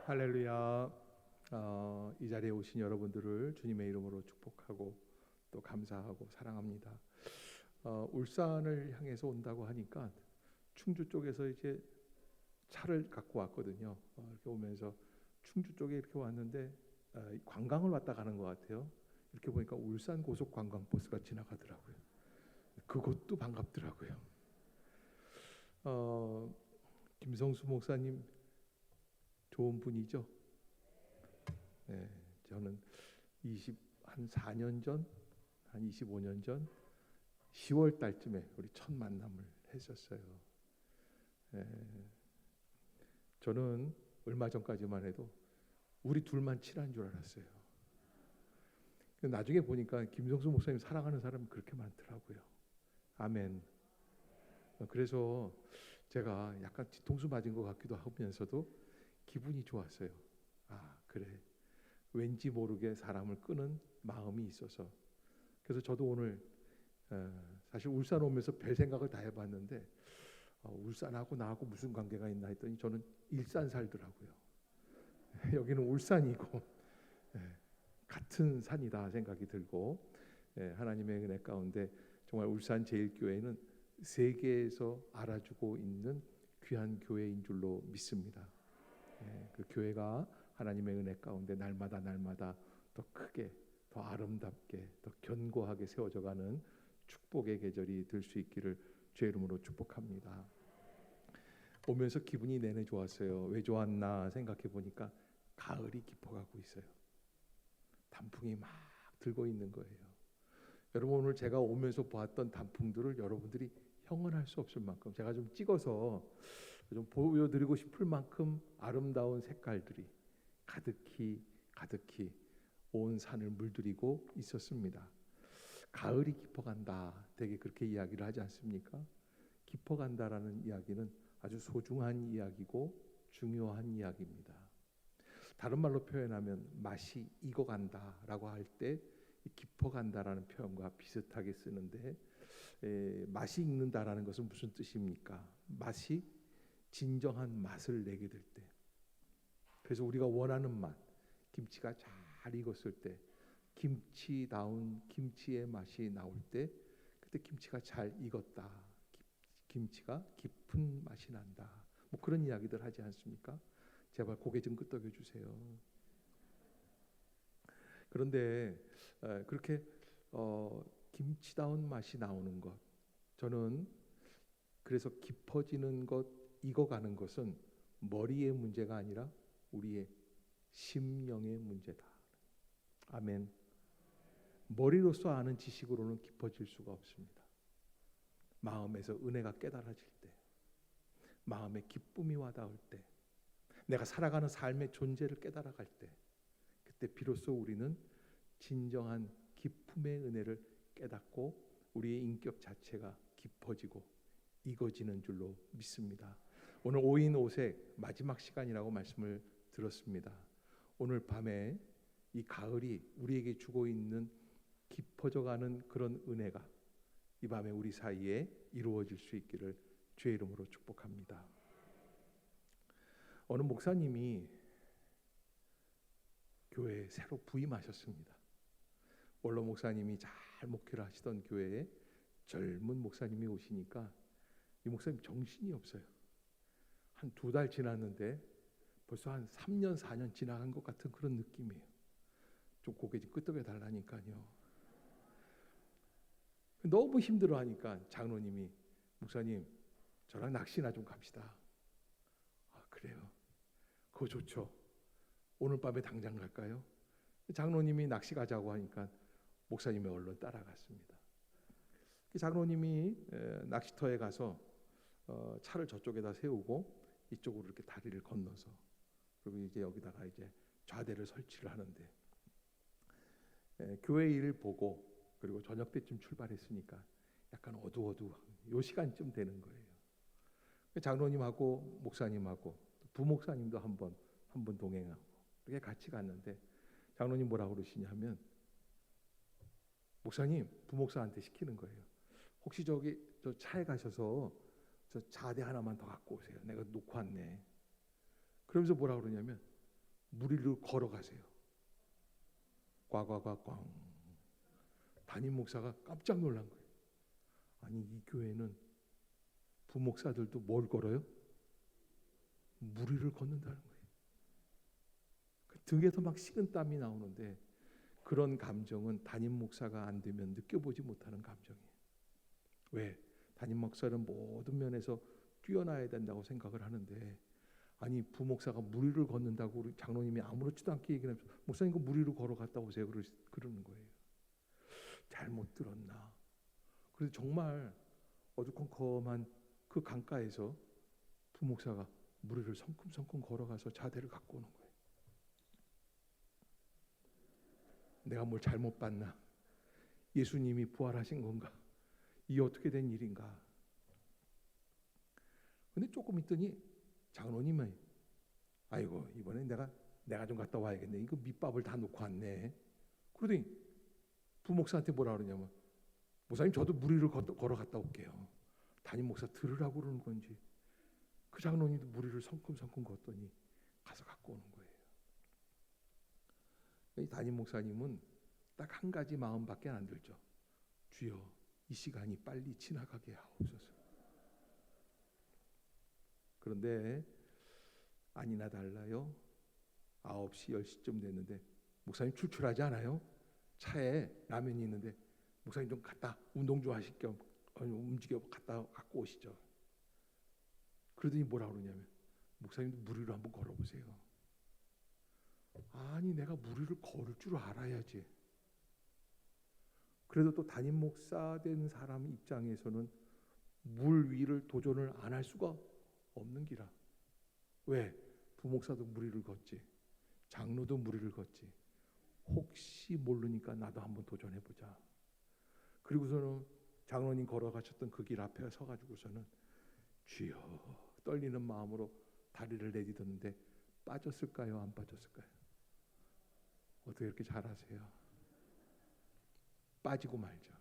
할렐루야. 이 자리에 오신 여러분들을 주님의 이름으로 축복하고 또 감사하고 사랑합니다. 울산을 향해서 온다고 하니까 충주 쪽에서 이제 차를 갖고 왔거든요. 이렇게 오면서 충주 쪽에 이렇게 왔는데 관광을 왔다 가는 것 같아요. 이렇게 보니까 울산 고속 관광버스가 지나가더라고요. 그것도 반갑더라고요. 김성수 목사님 좋은 분이죠. 네, 저는 한 4년 전, 한 25년 전 10월 달쯤에 우리 첫 만남을 했었어요. 저는 얼마 전까지만 해도 우리 둘만 친한 줄 알았어요. 나중에 보니까 김성수 목사님 사랑하는 사람이 그렇게 많더라고요. 아멘. 그래서 제가 약간 뒤통수 맞은 것 같기도 하면서도 기분이 좋았어요. 그래. 왠지 모르게 사람을 끄는 마음이 있어서. 그래서 저도 오늘 사실 울산 오면서 별 생각을 다 해봤는데 울산하고 나하고 무슨 관계가 있나 했더니 저는 일산 살더라고요. 여기는 울산이고 같은 산이다 생각이 들고 하나님의 은혜 가운데 정말 울산 제일교회는 세계에서 알아주고 있는 귀한 교회인 줄로 믿습니다. 그 교회가 하나님의 은혜 가운데 날마다 더 크게, 더 아름답게, 더 견고하게 세워져가는 축복의 계절이 될 수 있기를 주의 이름으로 축복합니다. 오면서 기분이 내내 좋았어요. 왜 좋았나 생각해 보니까 가을이 깊어가고 있어요. 단풍이 막 들고 있는 거예요. 여러분, 오늘 제가 오면서 보았던 단풍들을 여러분들이 형언할 수 없을 만큼 제가 좀 찍어서 좀 보여드리고 싶을 만큼 아름다운 색깔들이 가득히 온 산을 물들이고 있었습니다. 가을이 깊어간다, 되게 그렇게 이야기를 하지 않습니까? 깊어간다라는 이야기는 아주 소중한 이야기고 중요한 이야기입니다. 다른 말로 표현하면 맛이 익어간다라고 할 때 깊어간다라는 표현과 비슷하게 쓰는데 맛이 익는다라는 것은 무슨 뜻입니까? 맛이 진정한 맛을 내게 될 때, 그래서 우리가 원하는 맛, 김치가 잘 익었을 때 김치다운 김치의 맛이 나올 때 그때 김치가 잘 익었다, 김치가 깊은 맛이 난다, 뭐 그런 이야기들 하지 않습니까? 제발 고개 좀 끄덕여 주세요. 그런데 그렇게 김치다운 맛이 나오는 것, 저는 그래서 깊어지는 것, 익어가는 것은 머리의 문제가 아니라 우리의 심령의 문제다. 아멘. 머리로서 아는 지식으로는 깊어질 수가 없습니다. 마음에서 은혜가 깨달아질 때, 마음에 기쁨이 와닿을 때, 내가 살아가는 삶의 존재를 깨달아갈 때, 그때 비로소 우리는 진정한 기쁨의 은혜를 깨닫고 우리의 인격 자체가 깊어지고 익어지는 줄로 믿습니다. 오늘 5인 5색 마지막 시간이라고 말씀을 들었습니다. 오늘 밤에 이 가을이 우리에게 주고 있는 깊어져가는 그런 은혜가 이 밤에 우리 사이에 이루어질 수 있기를 주의 이름으로 축복합니다. 어느 목사님이 교회에 새로 부임하셨습니다. 원로 목사님이 잘 목회를 하시던 교회에 젊은 목사님이 오시니까 이 목사님 정신이 없어요. 한 2달 지났는데 벌써 한 3년 4년 지나간 것 같은 그런 느낌이에요. 좀 고개 좀 끄덕여 달라니까요. 너무 힘들어하니까 장로님이, 목사님 저랑 낚시나 좀 갑시다. 그래요? 그거 좋죠. 오늘 밤에 당장 갈까요? 장로님이 낚시 가자고 하니까 목사님이 얼른 따라갔습니다. 장로님이 낚시터에 가서 차를 저쪽에다 세우고 이쪽으로 이렇게 다리를 건너서, 그리고 이제 여기다가 이제 좌대를 설치를 하는데 교회 일을 보고 그리고 저녁 때쯤 출발했으니까 약간 어두워도 요 시간쯤 되는 거예요. 장로님하고 목사님하고 부목사님도 한 분 동행하고 이렇게 같이 갔는데 장로님 뭐라고 그러시냐면, 목사님 부목사한테 시키는 거예요. 혹시 저 차에 가셔서 저 좌대 하나만 더 갖고 오세요. 내가 놓고 왔네. 그러면서 뭐라 그러냐면, 물 위를 걸어가세요. 꽝꽝꽝꽝. 담임 목사가 깜짝 놀란 거예요. 아니, 이 교회는 부목사들도 뭘 걸어요? 물 위를 걷는다는 거예요. 등에서 막 식은땀이 나오는데 그런 감정은 담임 목사가 안 되면 느껴보지 못하는 감정이에요. 왜? 담임 목사는 모든 면에서 뛰어나야 된다고 생각을 하는데, 아니 부목사가 물 위를 걷는다고 우리 장로님이 아무렇지도 않게 얘기하면서 목사님 그 물 위로 걸어갔다 오세요 그러는 거예요. 잘못 들었나? 그래서 정말 어두컴컴한 그 강가에서 부목사가 물 위를 성큼성큼 걸어가서 자대를 갖고 오는 거예요. 내가 뭘 잘못 봤나? 예수님이 부활하신 건가? 이게 어떻게 된 일인가? 근데 조금 있더니 장로님이 아이고 이번에 내가 좀 갔다 와야겠네. 이거 밑밥을 다 놓고 왔네. 그러더니 부목사한테 뭐라 그러냐면 목사님 저도 물 위를 걸어갔다 올게요. 담임 목사 들으라고 그러는 건지 그 장로님도 물 위를 성큼성큼 걷더니 가서 갖고 오는 거예요. 이 담임 목사님은 딱 한 가지 마음밖에 안 들죠. 주여 이 시간이 빨리 지나가게 하옵소서. 그런데 아니나 달라요. 9시 10시쯤 됐는데 목사님 출출하지 않아요? 차에 라면이 있는데 목사님 좀 갔다 운동 좀 하실 겸 움직여 갔다 갖고 오시죠. 그러더니 뭐라 그러냐면 목사님도 물 위로 한번 걸어보세요. 아니 내가 물 위를 걸을 줄 알아야지. 그래도 또 담임 목사 된 사람 입장에서는 물 위를 도전을 안 할 수가 없는 기라. 왜? 부목사도 물 위를 걷지, 장로도 물 위를 걷지. 혹시 모르니까 나도 한번 도전해보자. 그리고서는 장로님 걸어가셨던 그 길 앞에 서가지고서는 주여 떨리는 마음으로 다리를 내딛었는데 빠졌을까요? 안 빠졌을까요? 어떻게 이렇게 잘하세요? 빠지고 말죠.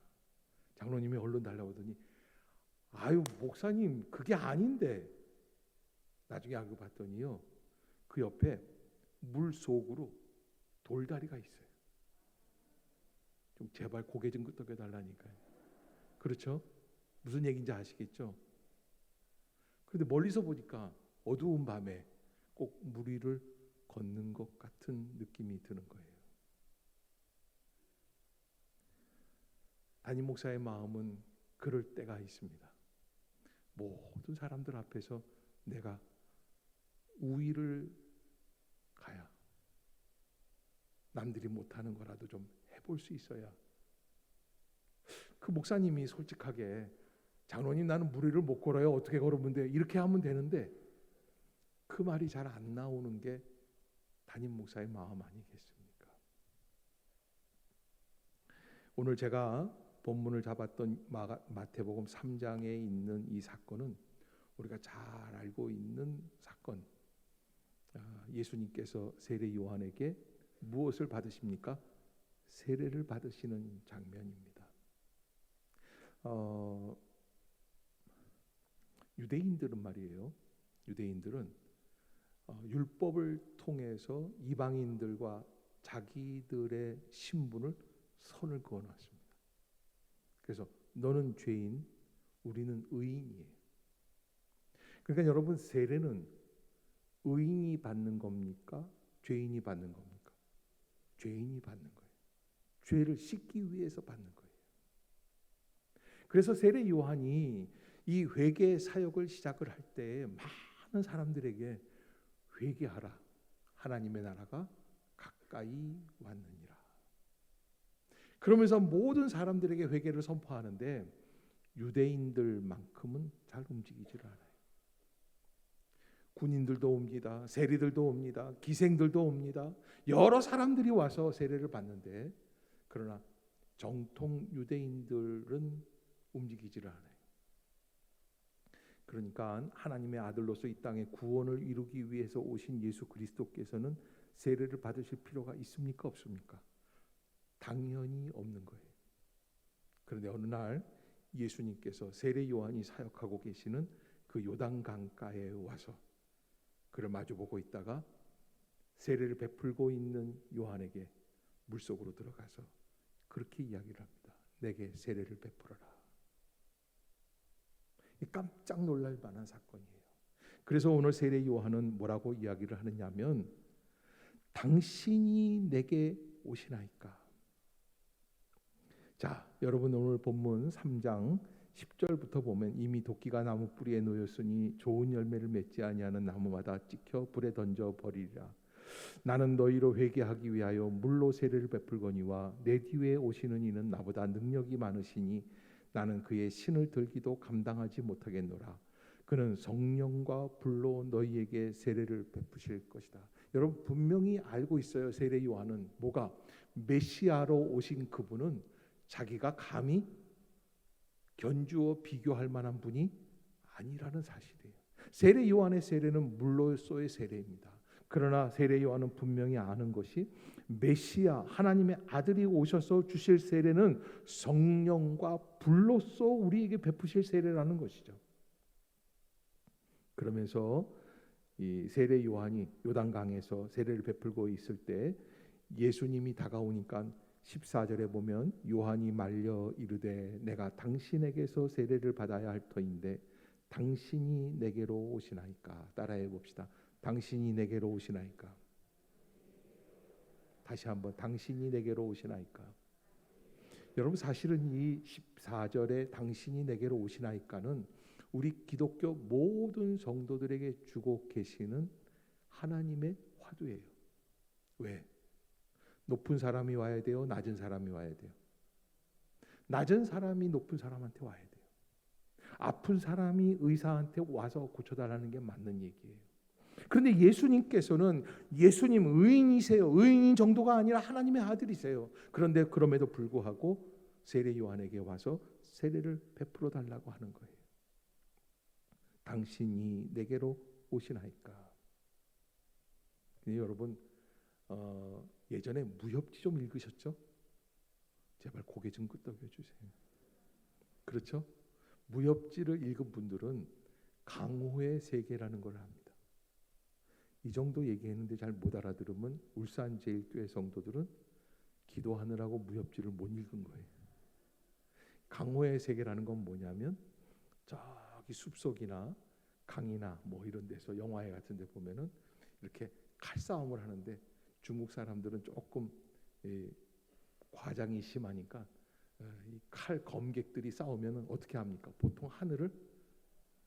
장로님이 얼른 달라오더니 아유 목사님 그게 아닌데. 나중에 알고 봤더니요 그 옆에 물 속으로 돌다리가 있어요. 좀 제발 고개 좀 끄덕여달라니까요. 그렇죠? 무슨 얘기인지 아시겠죠? 그런데 멀리서 보니까 어두운 밤에 꼭 물 위를 걷는 것 같은 느낌이 드는 거예요. 담임 목사의 마음은 그럴 때가 있습니다. 모든 사람들 앞에서 내가 우위를 가야 남들이 못하는 거라도 좀 해볼 수 있어야. 그 목사님이 솔직하게 장로님 나는 물 위를 못 걸어요. 어떻게 걸으면 돼? 이렇게 하면 되는데 그 말이 잘 안 나오는 게 담임 목사의 마음 아니겠습니까? 오늘 제가 본문을 잡았던 마태복음 3장에 있는 이 사건은 우리가 잘 알고 있는 사건. 예수님께서 세례 요한에게 무엇을 받으십니까? 세례를 받으시는 장면입니다. 유대인들은 말이에요. 유대인들은 율법을 통해서 이방인들과 자기들의 신분을 선을 그어놨습니다. 그래서 너는 죄인, 우리는 의인이에요. 그러니까 여러분 세례는 의인이 받는 겁니까? 죄인이 받는 겁니까? 죄인이 받는 거예요. 죄를 씻기 위해서 받는 거예요. 그래서 세례 요한이 이 회개 사역을 시작을 할 때 많은 사람들에게 회개하라. 하나님의 나라가 가까이 왔느니라. 그러면서 모든 사람들에게 회개를 선포하는데 유대인들만큼은 잘 움직이질 않아요. 군인들도 옵니다. 세리들도 옵니다. 기생들도 옵니다. 여러 사람들이 와서 세례를 받는데 그러나 정통 유대인들은 움직이지를 않아요. 그러니까 하나님의 아들로서 이 땅에 구원을 이루기 위해서 오신 예수 그리스도께서는 세례를 받으실 필요가 있습니까? 없습니까? 당연히 없는 거예요. 그런데 어느 날 예수님께서 세례 요한이 사역하고 계시는 그 요단 강가에 와서 그를 마주보고 있다가 세례를 베풀고 있는 요한에게 물속으로 들어가서 그렇게 이야기를 합니다. 내게 세례를 베풀어라. 깜짝 놀랄 만한 사건이에요. 그래서 오늘 세례 요한은 뭐라고 이야기를 하느냐면 당신이 내게 오시나이까. 자, 여러분 오늘 본문 3장 10절부터 보면 이미 도끼가 나무 뿌리에 놓였으니 좋은 열매를 맺지 아니하는 나무마다 찍혀 불에 던져 버리리라. 나는 너희로 회개하기 위하여 물로 세례를 베풀거니와 내 뒤에 오시는 이는 나보다 능력이 많으시니 나는 그의 신을 들기도 감당하지 못하겠노라. 그는 성령과 불로 너희에게 세례를 베푸실 것이다. 여러분 분명히 알고 있어요. 세례 요한은 뭐가 메시아로 오신 그분은 자기가 감히 견주어 비교할 만한 분이 아니라는 사실이에요. 세례 요한의 세례는 물로서의 세례입니다. 그러나 세례 요한은 분명히 아는 것이 메시아 하나님의 아들이 오셔서 주실 세례는 성령과 불로서 우리에게 베푸실 세례라는 것이죠. 그러면서 이 세례 요한이 요단강에서 세례를 베풀고 있을 때 예수님이 다가오니까 14절에 보면 요한이 말려 이르되 내가 당신에게서 세례를 받아야 할 터인데 당신이 내게로 오시나이까. 따라해 봅시다. 당신이 내게로 오시나이까. 다시 한번 당신이 내게로 오시나이까. 여러분 사실은 이 14절에 당신이 내게로 오시나이까는 우리 기독교 모든 성도들에게 주고 계시는 하나님의 화두예요. 왜? 높은 사람이 와야 돼요? 낮은 사람이 와야 돼요? 낮은 사람이 높은 사람한테 와야 돼요. 아픈 사람이 의사한테 와서 고쳐달라는 게 맞는 얘기예요. 그런데 예수님께서는 예수님 의인이세요. 의인인 정도가 아니라 하나님의 아들이세요. 그런데 그럼에도 불구하고 세례 요한에게 와서 세례를 베풀어 달라고 하는 거예요. 당신이 내게로 오시나이까. 여러분 예전에 무협지 좀 읽으셨죠? 제발 고개 좀 끄덕여 주세요. 그렇죠? 무협지를 읽은 분들은 강호의 세계라는 걸 압니다. 이 정도 얘기했는데 잘 못 알아들으면 울산제일교회 성도들은 기도하느라고 무협지를 못 읽은 거예요. 강호의 세계라는 건 뭐냐면 저기 숲속이나 강이나 뭐 이런 데서 영화에 같은 데 보면은 이렇게 칼싸움을 하는데 중국 사람들은 조금 과장이 심하니까 이 칼 검객들이 싸우면은 어떻게 합니까? 보통 하늘을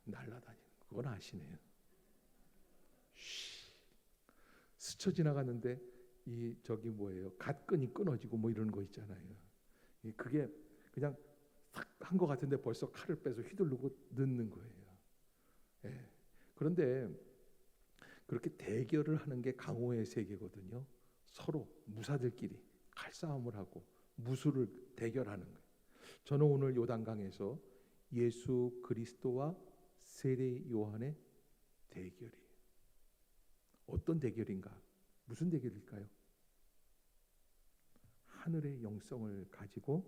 날아다니는 거. 그건 아시네요. 스쳐 지나가는데 이 저기 뭐예요? 갓끈이 끊어지고 뭐 이런 거 있잖아요. 그게 그냥 탁 한 것 같은데 벌써 칼을 빼서 휘두르고 넣는 거예요. 예. 그런데 그렇게 대결을 하는 게 강호의 세계거든요. 서로 무사들끼리 칼싸움을 하고 무술을 대결하는 거예요. 저는 오늘 요단강에서 예수 그리스도와 세례 요한의 대결이에요. 어떤 대결인가? 무슨 대결일까요? 하늘의 영성을 가지고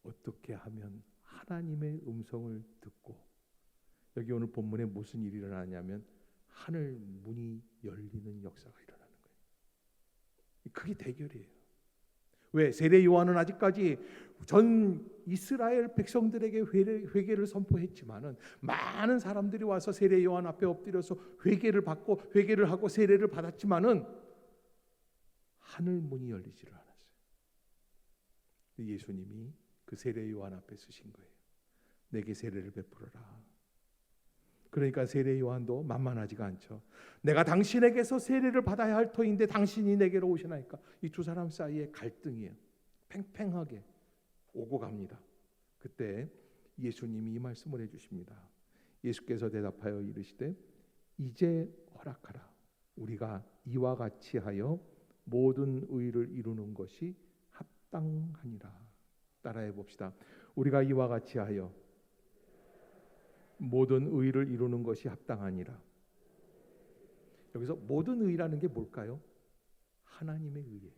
어떻게 하면 하나님의 음성을 듣고, 여기 오늘 본문에 무슨 일이 일어나냐면 하늘 문이 열리는 역사가 일어나는 거예요. 그게 대결이에요. 왜? 세례 요한은 아직까지 전 이스라엘 백성들에게 회개를 선포했지만은 많은 사람들이 와서 세례 요한 앞에 엎드려서 회개를 받고 회개를 하고 세례를 받았지만은 하늘 문이 열리지를 않았어요. 예수님이 그 세례 요한 앞에 서신 거예요. 내게 세례를 베풀어라. 그러니까 세례 요한도 만만하지가 않죠. 내가 당신에게서 세례를 받아야 할 터인데 당신이 내게로 오시나이까. 이 두 사람 사이에 갈등이에요. 팽팽하게 오고 갑니다. 그때 예수님이 이 말씀을 해주십니다. 예수께서 대답하여 이르시되 이제 허락하라. 우리가 이와 같이 하여 모든 의를 이루는 것이 합당하니라. 따라해 봅시다. 우리가 이와 같이 하여 모든 의를 이루는 것이 합당하니라. 여기서 모든 의라는 게 뭘까요? 하나님의 의예요.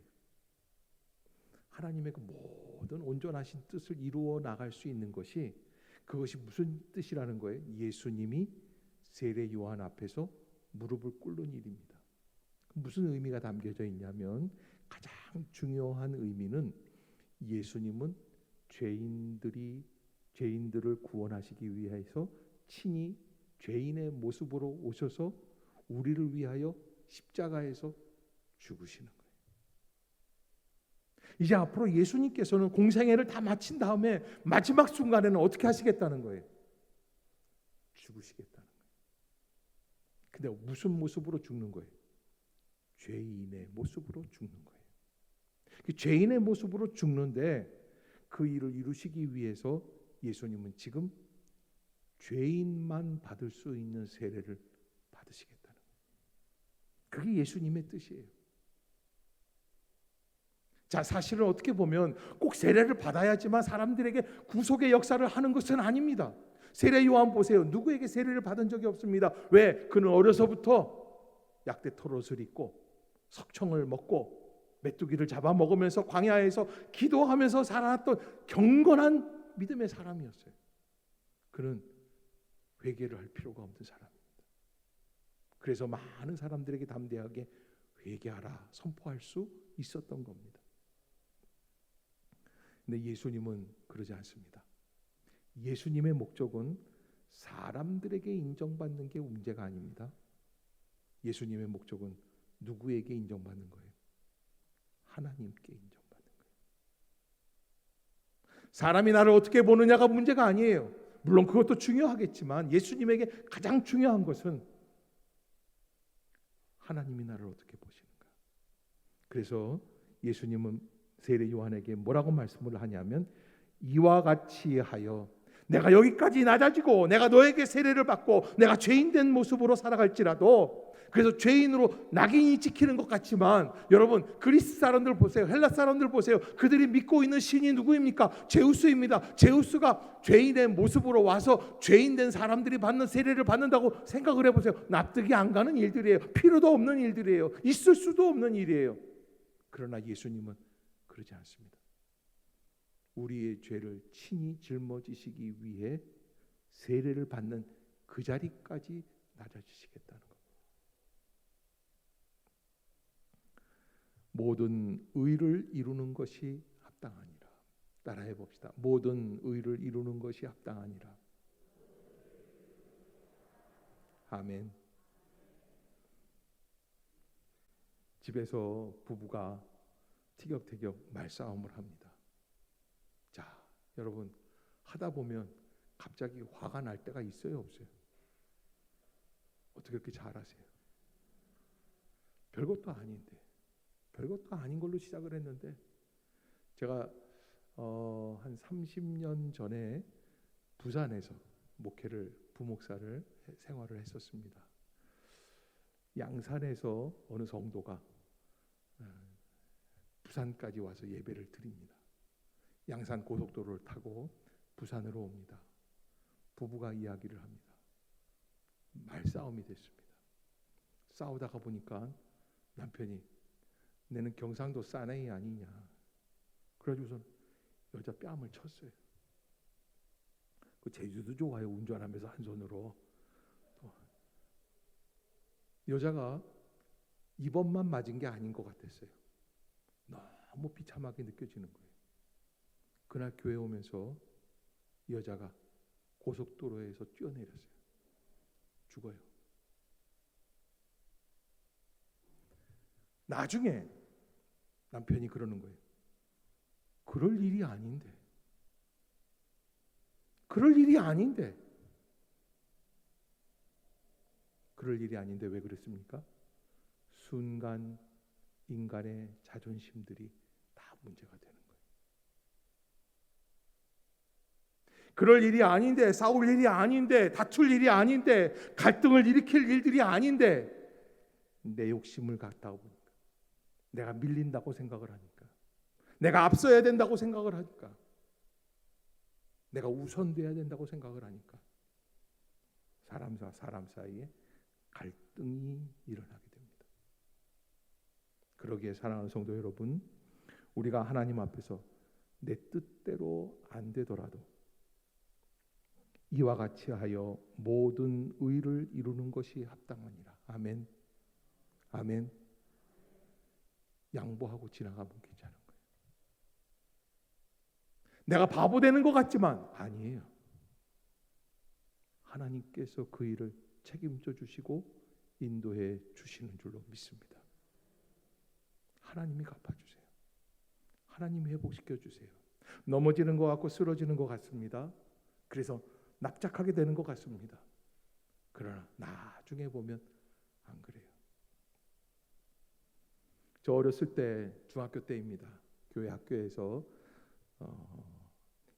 하나님의 그 모든 온전하신 뜻을 이루어 나갈 수 있는 것이, 그것이 무슨 뜻이라는 거예요? 예수님이 세례 요한 앞에서 무릎을 꿇는 일입니다. 무슨 의미가 담겨져 있냐면 가장 중요한 의미는 예수님은 죄인들을 구원하시기 위해서 친히 죄인의 모습으로 오셔서 우리를 위하여 십자가에서 죽으시는 거예요. 이제 앞으로 예수님께서는 공생애를 다 마친 다음에 마지막 순간에는 어떻게 하시겠다는 거예요? 죽으시겠다는 거예요. 근데 무슨 모습으로 죽는 거예요? 죄인의 모습으로 죽는 거예요. 죄인의 모습으로 죽는데 그 일을 이루시기 위해서 예수님은 지금 죄인만 받을 수 있는 세례를 받으시겠다는 거예요. 그게 예수님의 뜻이에요. 자, 사실은 어떻게 보면 꼭 세례를 받아야지만 사람들에게 구속의 역사를 하는 것은 아닙니다. 세례 요한 보세요. 누구에게 세례를 받은 적이 없습니다. 왜? 그는 어려서부터 약대 털옷을 입고 석청을 먹고 메뚜기를 잡아먹으면서 광야에서 기도하면서 살아왔던 경건한 믿음의 사람이었어요. 그는 회개를 할 필요가 없는 사람입니다. 그래서 많은 사람들에게 담대하게 회개하라 선포할 수 있었던 겁니다. 근데 예수님은 그러지 않습니다. 예수님의 목적은 사람들에게 인정받는 게 문제가 아닙니다. 예수님의 목적은 누구에게 인정받는 거예요? 하나님께 인정받는 거예요. 사람이 나를 어떻게 보느냐가 문제가 아니에요. 물론 그것도 중요하겠지만 예수님에게 가장 중요한 것은 하나님이 나를 어떻게 보시는가. 그래서 예수님은 세례 요한에게 뭐라고 말씀을 하냐면 이와 같이 하여 내가 여기까지 낮아지고 내가 너에게 세례를 받고 내가 죄인된 모습으로 살아갈지라도, 그래서 죄인으로 낙인이 찍히는 것 같지만 여러분 그리스 사람들 보세요. 헬라 사람들 보세요. 그들이 믿고 있는 신이 누구입니까? 제우스입니다. 제우스가 죄인의 모습으로 와서 죄인된 사람들이 받는 세례를 받는다고 생각을 해보세요. 납득이 안 가는 일들이에요. 필요도 없는 일들이에요. 있을 수도 없는 일이에요. 그러나 예수님은 그러지 않습니다. 우리의 죄를 친히 짊어지시기 위해 세례를 받는 그 자리까지 낮아지시겠다는 겁니다. 모든 의를 이루는 것이 합당하니라. 따라해 봅시다. 모든 의를 이루는 것이 합당하니라. 아멘. 집에서 부부가 티격태격 말싸움을 합니다. 자, 여러분 하다 보면 갑자기 화가 날 때가 있어요, 없어요? 어떻게 그렇게 잘하세요? 별것도 아닌데, 별것도 아닌 걸로 시작을 했는데 제가 한 30년 전에 부산에서 부목사를 생활을 했었습니다. 양산에서 어느 성도가 부산까지 와서 예배를 드립니다. 양산 고속도로를 타고 부산으로 옵니다. 부부가 이야기를 합니다. 말싸움이 됐습니다. 싸우다가 보니까 남편이 내는 경상도 사나이 아니냐. 그래가지고선 여자 뺨을 쳤어요. 그 제주도 좋아요. 운전하면서 한 손으로. 여자가 이번만 맞은 게 아닌 것 같았어요. 너무 비참하게 느껴지는 거예요. 그날 교회 오면서 여자가 고속도로에서 뛰어내렸어요. 죽어요. 나중에 남편이 그러는 거예요. 그럴 일이 아닌데. 그럴 일이 아닌데. 그럴 일이 아닌데 왜 그랬습니까? 순간 인간의 자존심들이 다 문제가 되는 거예요. 그럴 일이 아닌데, 싸울 일이 아닌데, 다툴 일이 아닌데, 갈등을 일으킬 일들이 아닌데 내 욕심을 갖다 보니까, 내가 밀린다고 생각을 하니까, 내가 앞서야 된다고 생각을 하니까, 내가 우선돼야 된다고 생각을 하니까 사람과 사람 사이에 갈등이 일어나게 됩니다. 그러기에 사랑하는 성도 여러분, 우리가 하나님 앞에서 내 뜻대로 안 되더라도 이와 같이 하여 모든 의를 이루는 것이 합당하니라. 아멘. 아멘. 양보하고 지나가면 괜찮은 거예요. 내가 바보 되는 것 같지만 아니에요. 하나님께서 그 일을 책임져 주시고 인도해 주시는 줄로 믿습니다. 하나님이 갚아주세요. 하나님이 회복시켜 주세요. 넘어지는 것 같고 쓰러지는 것 같습니다. 그래서 납작하게 되는 것 같습니다. 그러나 나중에 보면 안 그래요. 저 어렸을 때 중학교 때입니다. 교회 학교에서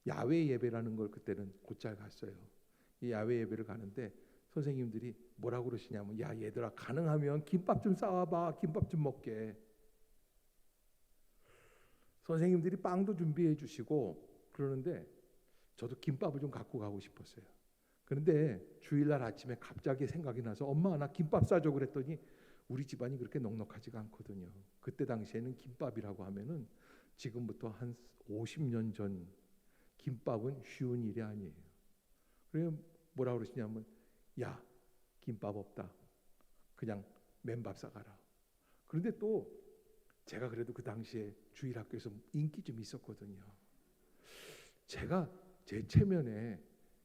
야외 예배라는 걸 그때는 곧잘 갔어요. 이 야외 예배를 가는데 선생님들이 뭐라고 그러시냐면, 야 얘들아, 가능하면 김밥 좀 싸와봐. 김밥 좀 먹게. 선생님들이 빵도 준비해 주시고 그러는데 저도 김밥을 좀 갖고 가고 싶었어요. 그런데 주일날 아침에 갑자기 생각이 나서, 엄마 나 김밥 싸줘 그랬더니 우리 집안이 그렇게 넉넉하지가 않거든요. 그때 당시에는 김밥이라고 하면은 지금부터 한 50년 전 김밥은 쉬운 일이 아니에요. 그래서 뭐라 그러시냐면, 야 김밥 없다. 그냥 맨밥 싸가라. 그런데 또 제가 그래도 그 당시에 주일학교에서 인기 좀 있었거든요. 제가 제 체면에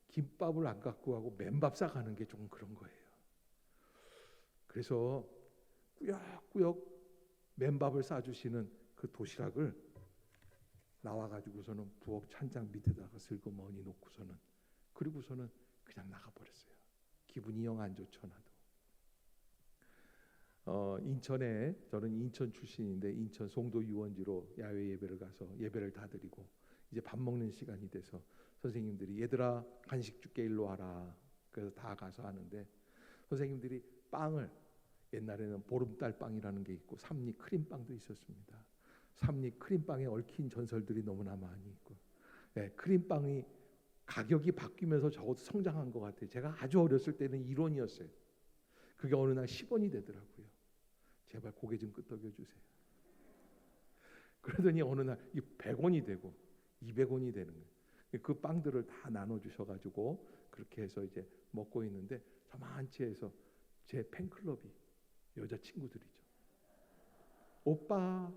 김밥을 안 갖고 가고 맨밥 싸가는 게 좀 그런 거예요. 그래서 꾸역꾸역 맨밥을 싸주시는 그 도시락을 나와가지고서는 부엌 찬장 밑에다가 슬그머니 놓고서는, 그리고서는 그냥 나가버렸어요. 기분이 영 안 좋죠 나도. 인천에, 저는 인천 출신인데 인천 송도 유원지로 야외 예배를 가서 예배를 다 드리고 이제 밥 먹는 시간이 돼서 선생님들이 얘들아 간식 줄게 일로 와라. 그래서 다 가서 하는데 선생님들이 빵을, 옛날에는 보름달 빵이라는 게 있고 삼리 크림빵도 있었습니다. 삼리 크림빵에 얽힌 전설들이 너무나 많이 있고, 네, 크림빵이 가격이 바뀌면서 저것도 성장한 것 같아요. 제가 아주 어렸을 때는 1원이었어요. 그게 어느 날 10원이 되더라고요. 제발 고개 좀 끄덕여 주세요. 그러더니 어느 날 100원이 되고 200원이 되는 거예요. 그 빵들을 다 나눠 주셔가지고 그렇게 해서 이제 먹고 있는데 저만치 해서 제 팬클럽이 여자 친구들이죠. 오빠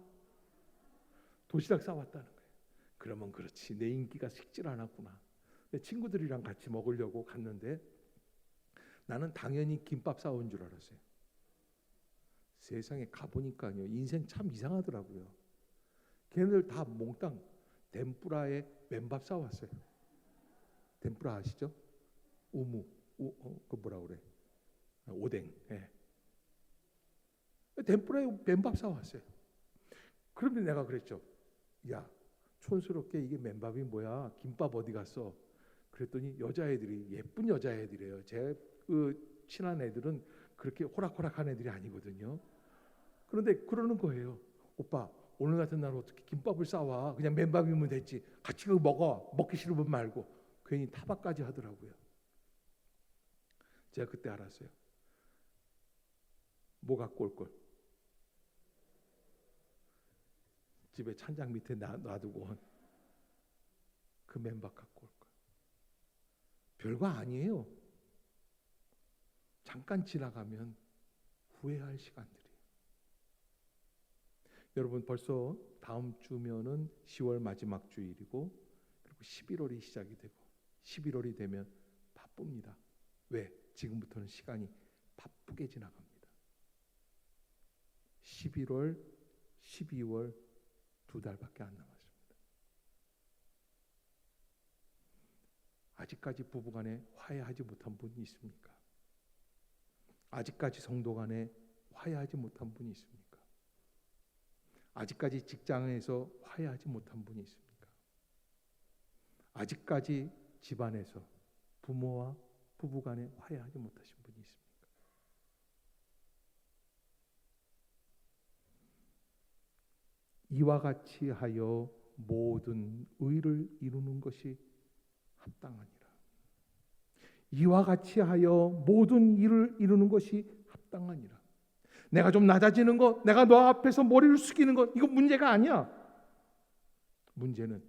도시락 싸왔다는 거예요. 그러면 그렇지, 내 인기가 식질 않았구나. 친구들이랑 같이 먹으려고 갔는데 나는 당연히 김밥 싸온 줄 알았어요. 세상에 가보니까요, 인생 참 이상하더라고요. 걔네들 다 몽땅 덴뿌라에 맨밥 싸왔어요. 덴뿌라 아시죠? 우무, 그 뭐라 그래? 오뎅. 예. 덴뿌라에 맨밥 싸왔어요. 그런데 내가 그랬죠. 야, 촌스럽게 이게 맨밥이 뭐야? 김밥 어디 갔어? 그랬더니 여자애들이, 예쁜 여자애들이에요. 제 그 친한 애들은 그렇게 호락호락한 애들이 아니거든요. 그런데 그러는 거예요. 오빠 오늘 같은 날 어떻게 김밥을 싸와? 그냥 맨밥이면 됐지. 같이 그거 먹어. 먹기 싫으면 말고. 괜히 타박까지 하더라고요. 제가 그때 알았어요. 뭐 갖고 올 걸? 집에 찬장 밑에 놔두고 그 맨밥 갖고 올 걸. 별거 아니에요. 잠깐 지나가면 후회할 시간들이에요. 여러분 벌써 다음 주면은 10월 마지막 주일이고, 그리고 11월이 시작이 되고 11월이 되면 바쁩니다. 왜? 지금부터는 시간이 바쁘게 지나갑니다. 11월, 12월 2달밖에 안 남았습니다. 아직까지 부부간에 화해하지 못한 분이 있습니까? 아직까지 성도 간에 화해하지 못한 분이 있습니까? 아직까지 직장에서 화해하지 못한 분이 있습니까? 아직까지 집안에서 부모와 부부 간에 화해하지 못하신 분이 있습니까? 이와 같이 하여 모든 의를 이루는 것이 합당하니라. 이와 같이 하여 모든 일을 이루는 것이 합당하니라. 내가 좀 낮아지는 것, 내가 너 앞에서 머리를 숙이는 것, 이거 문제가 아니야. 문제는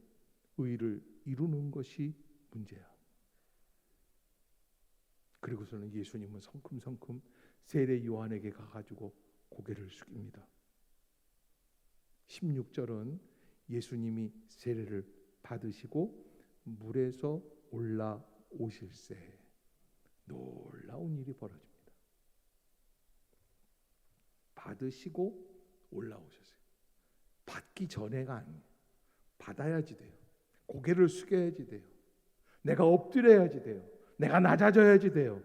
의를 이루는 것이 문제야. 그리고서는 예수님은 성큼성큼 세례 요한에게 가가지고 고개를 숙입니다. 16절은 예수님이 세례를 받으시고 물에서 올라오실새 놀라운 일이 벌어집니다. 받으시고 올라오셨어요. 받기 전에가 아니에요. 받아야지 돼요. 고개를 숙여야지 돼요. 내가 엎드려야지 돼요. 내가 낮아져야지 돼요.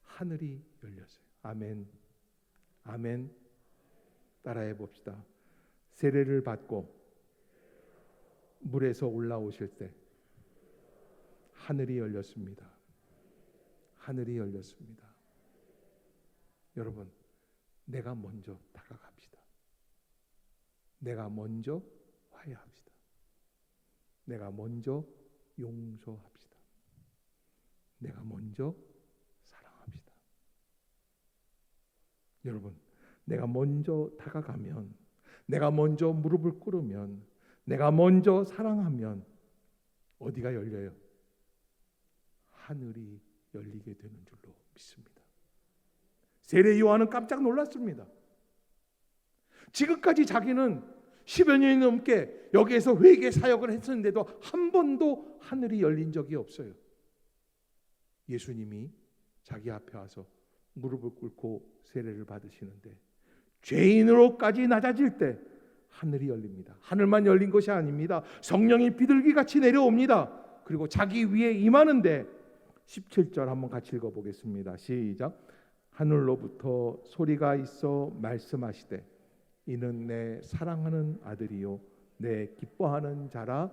하늘이 열렸어요. 아멘. 아멘. 따라해 봅시다. 세례를 받고 물에서 올라오실 때 하늘이 열렸습니다. 하늘이 열렸습니다. 여러분, 내가 먼저 다가갑시다. 내가 먼저 화해합시다. 내가 먼저 용서합시다. 내가 먼저 사랑합시다. 여러분, 내가 먼저 다가가면, 내가 먼저 무릎을 꿇으면, 내가 먼저 사랑하면 어디가 열려요? 하늘이 열리게 되는 줄로 믿습니다. 세례 요한은 깜짝 놀랐습니다. 지금까지 자기는 10여 년이 넘게 여기에서 회개 사역을 했었는데도 한 번도 하늘이 열린 적이 없어요. 예수님이 자기 앞에 와서 무릎을 꿇고 세례를 받으시는데 죄인으로까지 낮아질 때 하늘이 열립니다. 하늘만 열린 것이 아닙니다. 성령이 비둘기같이 내려옵니다. 그리고 자기 위에 임하는데 17절 한번 같이 읽어보겠습니다. 시작. 하늘로부터 소리가 있어 말씀하시되 이는 내 사랑하는 아들이요 내 기뻐하는 자라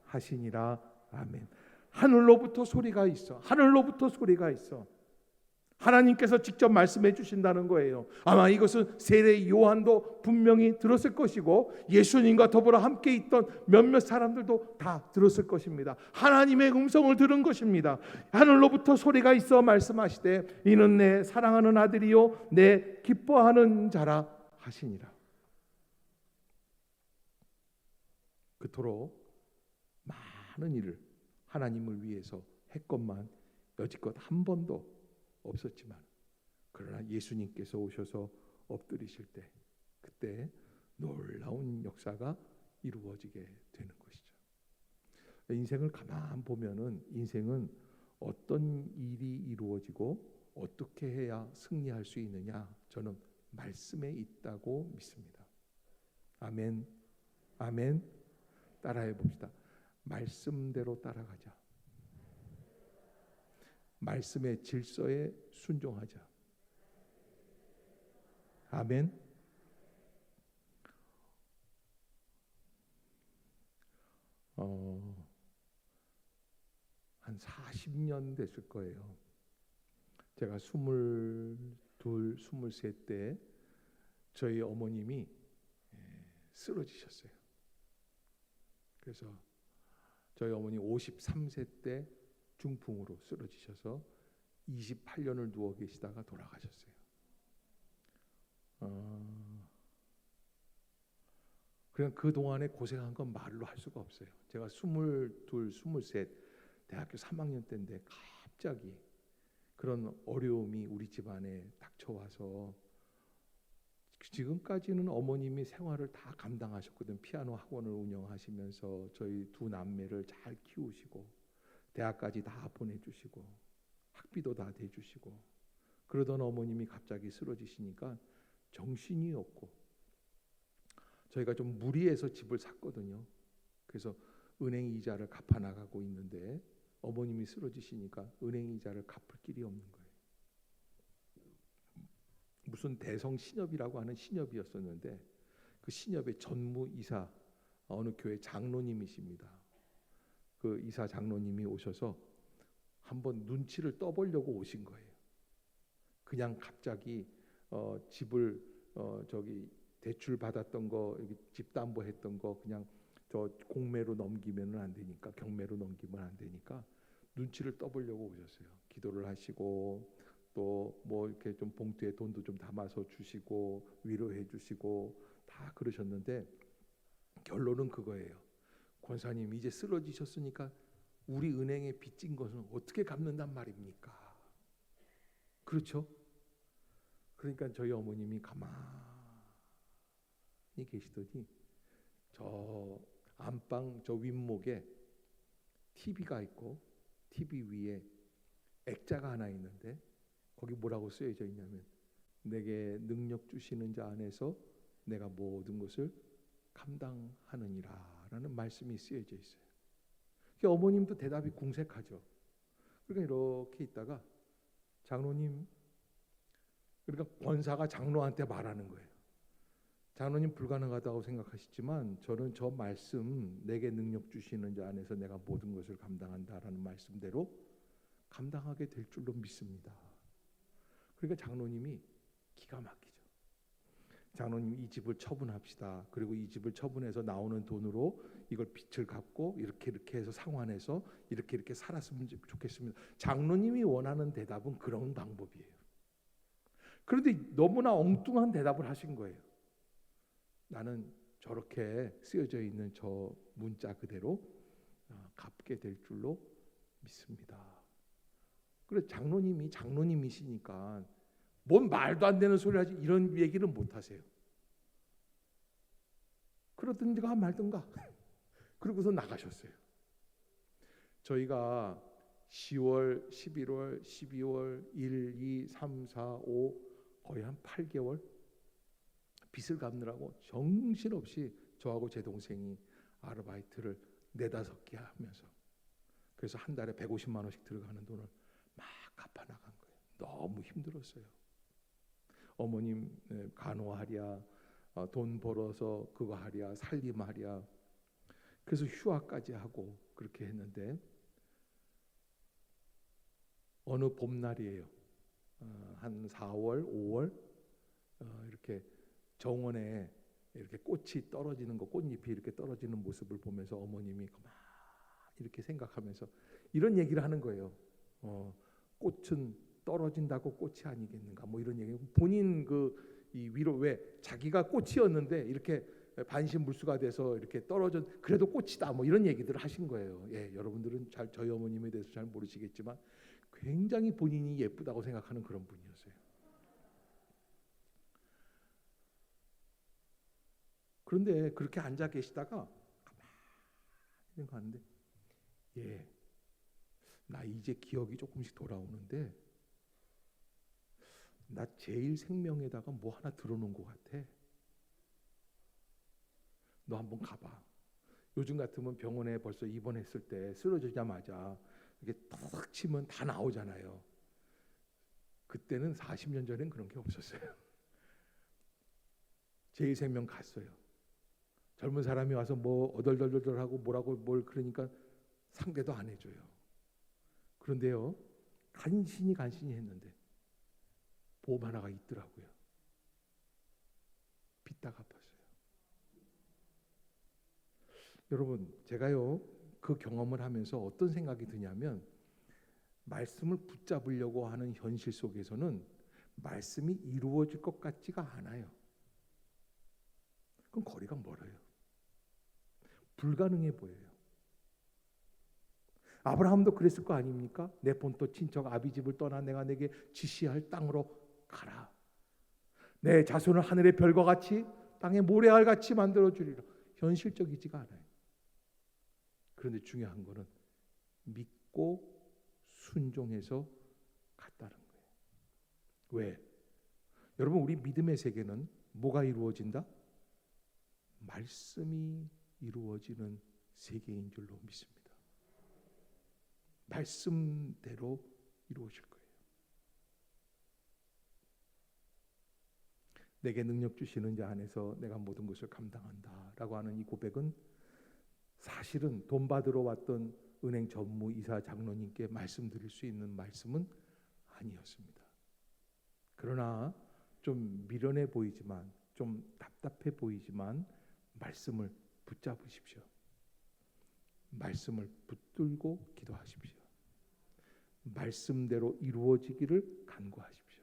하시니라. 아멘. 하늘로부터 소리가 있어. 하늘로부터 소리가 있어. 하나님께서 직접 말씀해 주신다는 거예요. 아마 이것은 세례 요한도 분명히 들었을 것이고 예수님과 더불어 함께 있던 몇몇 사람들도 다 들었을 것입니다. 하나님의 음성을 들은 것입니다. 하늘로부터 소리가 있어 말씀하시되 이는 내 사랑하는 아들이요 내 기뻐하는 자라 하시니라. 그토록 많은 일을 하나님을 위해서 했건만 여지껏 한 번도 없었지만 그러나 예수님께서 오셔서 엎드리실 때 그때 놀라운 역사가 이루어지게 되는 것이죠. 인생을 가만 보면은 인생은 어떤 일이 이루어지고 어떻게 해야 승리할 수 있느냐, 저는 말씀에 있다고 믿습니다. 아멘. 아멘. 따라해 봅시다. 말씀대로 따라가자. 말씀의 질서에 순종하자. 아멘. 한 40년 됐을 거예요. 제가 22, 23 때 저희 어머님이 쓰러지셨어요. 그래서 저희 어머니 53세 때 중풍으로 쓰러지셔서 28년을 누워 계시다가 돌아가셨어요. 그냥 그 동안에 고생한 건 말로 할 수가 없어요. 제가 22, 23 대학교 3학년 때인데 갑자기 그런 어려움이 우리 집안에 닥쳐와서 지금까지는 어머님이 생활을 다 감당하셨거든. 피아노 학원을 운영하시면서 저희 두 남매를 잘 키우시고 대학까지 다 보내주시고 학비도 다 대주시고 그러던 어머님이 갑자기 쓰러지시니까 정신이 없고 저희가 좀 무리해서 집을 샀거든요. 그래서 은행 이자를 갚아 나가고 있는데 어머님이 쓰러지시니까 은행 이자를 갚을 길이 없는 거예요. 무슨 대성 신협이라고 하는 신협이었었는데 그 신협의 전무이사 어느 교회 장로님이십니다. 그 이사 장로님이 오셔서 한번 눈치를 떠보려고 오신 거예요. 그냥 갑자기 집을 저기 대출 받았던 거 여기 집담보했던 거 그냥 저 공매로 넘기면은 안 되니까 경매로 넘기면 안 되니까 눈치를 떠보려고 오셨어요. 기도를 하시고 또 뭐 이렇게 좀 봉투에 돈도 좀 담아서 주시고 위로해 주시고 다 그러셨는데 결론은 그거예요. 권사님 이제 쓰러지셨으니까 우리 은행에 빚진 것은 어떻게 갚는단 말입니까? 그렇죠? 그러니까 저희 어머님이 가만히 계시더니 저 안방 저 윗목에 TV가 있고 TV 위에 액자가 하나 있는데 거기 뭐라고 쓰여져 있냐면 내게 능력 주시는 자 안에서 내가 모든 것을 감당하느니라 라는 말씀이 쓰여져 있어요. 어머님도 대답이 궁색하죠. 그러니까 이렇게 있다가 장로님, 그러니까 권사가 장로한테 말하는 거예요. 장로님 불가능하다고 생각하시지만 저는 저 말씀 내게 능력 주시는 자 안에서 내가 모든 것을 감당한다라는 말씀대로 감당하게 될 줄로 믿습니다. 그러니까 장로님이 기가 막히죠. 장로님 이 집을 처분합시다. 그리고 이 집을 처분해서 나오는 돈으로 이걸 빚을 갚고 이렇게 해서 상환해서 이렇게 살았으면 좋겠습니다. 장로님이 원하는 대답은 그런 방법이에요. 그런데 너무나 엉뚱한 대답을 하신 거예요. 나는 저렇게 쓰여져 있는 저 문자 그대로 갚게 될 줄로 믿습니다. 그래 장로님이 장로님이시니까 뭔 말도 안 되는 소리 하지 이런 얘기는 못 하세요. 그러든가 말든가. 그러고서 나가셨어요. 저희가 10월, 11월, 12월, 1, 2, 3, 4, 5 거의 한 8개월 빚을 갚느라고 정신없이 저하고 제 동생이 아르바이트를 4-5개 하면서 그래서 한 달에 150만 원씩 들어가는 돈을 막 갚아 나간 거예요. 너무 힘들었어요. 어머님 간호하랴, 돈 벌어서 그거 하랴, 살림하랴. 그래서 휴학까지 하고 그렇게 했는데 어느 봄날이에요. 한 4월, 5월 이렇게 정원에 이렇게 꽃이 떨어지는 거, 꽃잎이 이렇게 떨어지는 모습을 보면서 어머님이 막 이렇게 생각하면서 이런 얘기를 하는 거예요. 꽃은 떨어진다고 꽃이 아니겠는가? 뭐 이런 얘기. 본인 이 위로 왜 자기가 꽃이었는데 이렇게 반신불수가 돼서 이렇게 떨어져 그래도 꽃이다. 뭐 이런 얘기들을 하신 거예요. 예, 여러분들은 잘 저희 어머님에 대해서 잘 모르시겠지만 굉장히 본인이 예쁘다고 생각하는 그런 분이었어요. 그런데 그렇게 앉아 계시다가 가만히 가는데 예, 나 이제 기억이 조금씩 돌아오는데 나 제일 생명에다가 뭐 하나 들어놓은 것 같아. 너 한번 가봐. 요즘 같으면 병원에 벌써 입원했을 때 쓰러지자마자 이렇게 탁 치면 다 나오잖아요. 그때는 40년 전엔 그런 게 없었어요. 제일 생명 갔어요. 젊은 사람이 와서 뭐 어덜덜덜하고 뭐라고 뭘 그러니까 상대도 안 해줘요. 그런데요, 간신히 했는데 보험 하나가 있더라고요. 빚 다 갚았어요. 여러분, 제가요 그 경험을 하면서 어떤 생각이 드냐면 말씀을 붙잡으려고 하는 현실 속에서는 말씀이 이루어질 것 같지가 않아요. 그럼 거리가 멀어요. 불가능해 보여요. 아브라함도 그랬을 거 아닙니까? 내 본토 친척 아비집을 떠나 내가 내게 지시할 땅으로 가라. 내 자손을 하늘의 별과 같이 땅의 모래알 같이 만들어 주리라. 현실적이지가 않아요. 그런데 중요한 거는 믿고 순종해서 갔다는 거예요. 왜? 여러분, 우리 믿음의 세계는 뭐가 이루어진다? 말씀이 이루어지는 세계인 줄로 믿습니다. 말씀대로 이루어질 거예요. 내게 능력 주시는 자 안에서 내가 모든 것을 감당한다라고 하는 이 고백은 사실은 돈 받으러 왔던 은행 전무 이사 장로님께 말씀드릴 수 있는 말씀은 아니었습니다. 그러나 좀 미련해 보이지만 좀 답답해 보이지만 말씀을 붙잡으십시오. 말씀을 붙들고 기도하십시오. 말씀대로 이루어지기를 간구하십시오.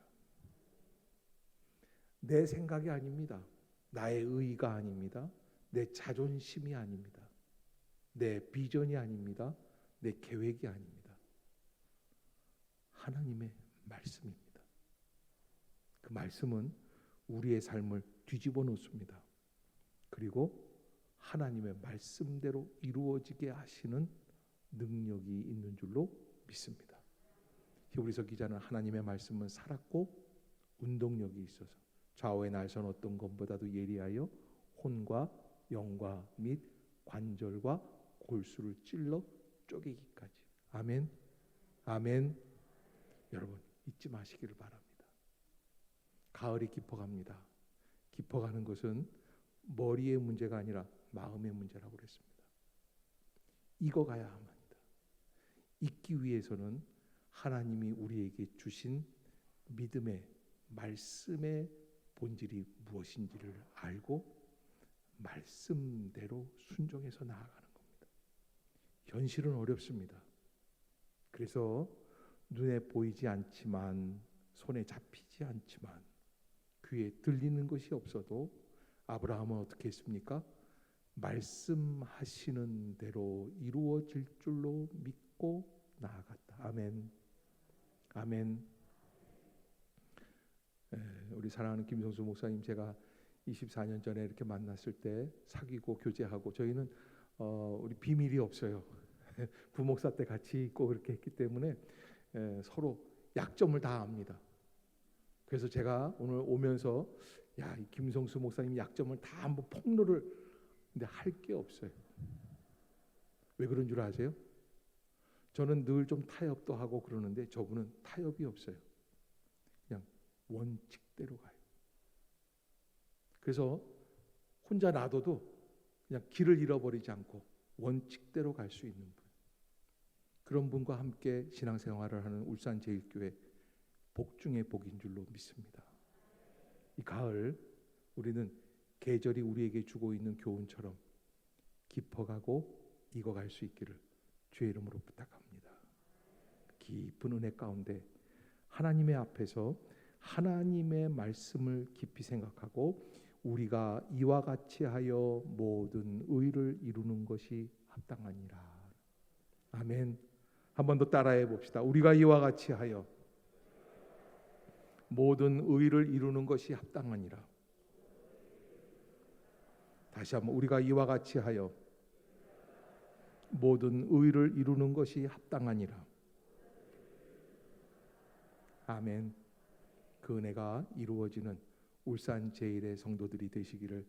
내 생각이 아닙니다. 나의 의의가 아닙니다. 내 자존심이 아닙니다. 내 비전이 아닙니다. 내 계획이 아닙니다. 하나님의 말씀입니다. 그 말씀은 우리의 삶을 뒤집어 놓습니다. 그리고 하나님의 말씀대로 이루어지게 하시는 능력이 있는 줄로 믿습니다. 히브리서 기자는 하나님의 말씀은 살았고 운동력이 있어서 좌우의 날선 어떤 것보다도 예리하여 혼과 영과 및 관절과 골수를 찔러 쪼개기까지. 아멘. 아멘. 여러분 잊지 마시기를 바랍니다. 가을이 깊어갑니다. 깊어가는 것은 머리의 문제가 아니라 마음의 문제라고 그랬습니다. 익어가야 합니다. 익기 위해서는 하나님이 우리에게 주신 믿음의 말씀의 본질이 무엇인지를 알고 말씀대로 순종해서 나아가는 겁니다. 현실은 어렵습니다. 그래서 눈에 보이지 않지만 손에 잡히지 않지만 귀에 들리는 것이 없어도 아브라함은 어떻게 했습니까? 말씀하시는 대로 이루어질 줄로 믿고 나아갔다. 아멘. 아멘. 우리 사랑하는 김성수 목사님, 제가 24년 전에 이렇게 만났을 때 사귀고 교제하고, 저희는 우리 비밀이 없어요. 부목사 때 같이 있고 그렇게 했기 때문에 서로 약점을 다 압니다. 그래서 제가 오늘 오면서 이 김성수 목사님 약점을 다 한번 폭로를, 근데 할 게 없어요. 왜 그런 줄 아세요? 저는 늘 좀 타협도 하고 그러는데 저분은 타협이 없어요. 그냥 원칙대로 가요. 그래서 혼자 놔둬도 그냥 길을 잃어버리지 않고 원칙대로 갈 수 있는 분, 그런 분과 함께 신앙생활을 하는 울산제일교회 복 중의 복인 줄로 믿습니다. 이 가을 우리는 계절이 우리에게 주고 있는 교훈처럼 깊어가고 익어갈 수 있기를 주의 이름으로 부탁합니다. 깊은 은혜 가운데 하나님의 앞에서 하나님의 말씀을 깊이 생각하고 우리가 이와 같이 하여 모든 의를 이루는 것이 합당하니라. 아멘. 한 번 더 따라해 봅시다. 우리가 이와 같이 하여 모든 의를 이루는 것이 합당하니라. 다시 한번, 우리가 이와 같이 하여 모든 의를 이루는 것이 합당하니라. 아멘. 그 은혜가 이루어지는 울산 제일의 성도들이 되시기를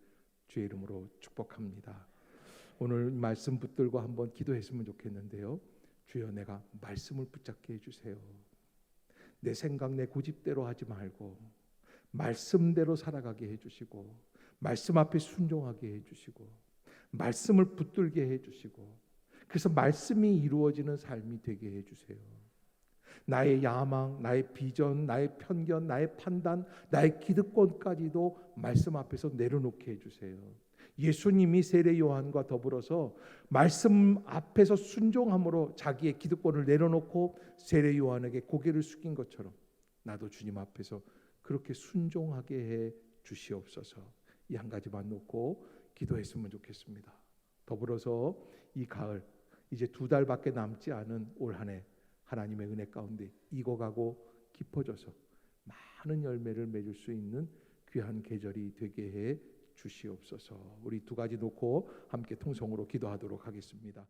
주의 이름으로 축복합니다. 오늘 말씀 붙들고 한번 기도했으면 좋겠는데요. 주여, 내가 말씀을 붙잡게 해주세요. 내 생각 내 고집대로 하지 말고 말씀대로 살아가게 해주시고, 말씀 앞에 순종하게 해주시고, 말씀을 붙들게 해주시고, 그래서 말씀이 이루어지는 삶이 되게 해주세요. 나의 야망, 나의 비전, 나의 편견, 나의 판단, 나의 기득권까지도 말씀 앞에서 내려놓게 해주세요. 예수님이 세례 요한과 더불어서 말씀 앞에서 순종함으로 자기의 기득권을 내려놓고 세례 요한에게 고개를 숙인 것처럼 나도 주님 앞에서 그렇게 순종하게 해 주시옵소서. 이 한 가지만 놓고 기도했으면 좋겠습니다. 더불어서 이 가을, 이제 2달밖에 남지 않은 올 한 해 하나님의 은혜 가운데 익어가고 깊어져서 많은 열매를 맺을 수 있는 귀한 계절이 되게 해 주시옵소서. 우리 두 가지 놓고 함께 통성으로 기도하도록 하겠습니다.